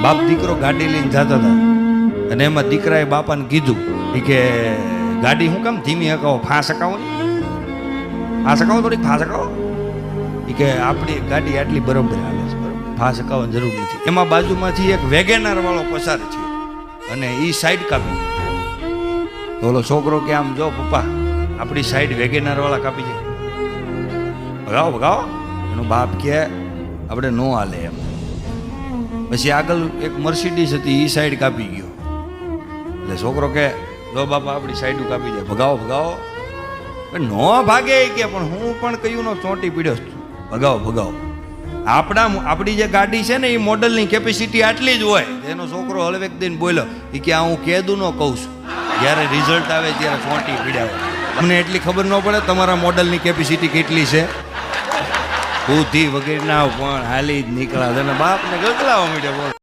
બાપ દીકરો ગાડી લઈને જતા હતા અને એમાં દીકરાએ બાપાને કીધું કે ગાડી હું કેમ ધીમી હકાવો, ફાંસ હકાવો ને, ફાંસ હકાવો, થોડીક ફાંસ હકાવો. એ કે આપણી ગાડી આટલી બરોબર હાલે છે, બરોબર, ફાંસ હકાવવાની જરૂર નથી. એમાં બાજુમાંથી એક વેગેનાર વાળો પસાર થયો અને એ સાઈડ કાપી. ઓલો છોકરો કે આમ જો પપ્પા આપણી સાઈડ વેગેનાર વાળા કાપી છે, ભગાવો ભગાવો. એનો બાપ કે આપણે નો હાલે એમ. પછી આગળ એક મર્સિડીઝ હતી, એ સાઈડ કાપી ગયો. એટલે છોકરો કે જો બાપા આપણી સાઈડ કાપી જાય, ભગાવો ભગાવો. નો ભાગે કે પણ હું પણ કયું નો ચોંટી પીડ્યો છું, ભગાવો ભગાવો. આપણી જે ગાડી છે ને એ મોડલની કેપેસિટી આટલી જ હોય. એનો છોકરો હળવેક દઈને બોલ્યો એ કે હું કેદું નો કહું છું, જ્યારે રિઝલ્ટ આવે ત્યારે ચોંટી પીડ્યા હોય. તમને એટલી ખબર ન પડે તમારા મોડલની કેપેસિટી કેટલી છે. બુદ્ધિ વગેરેના પણ હાલી જ નીકળ્યા અને બાપને ગગલાવા માંડ્યો.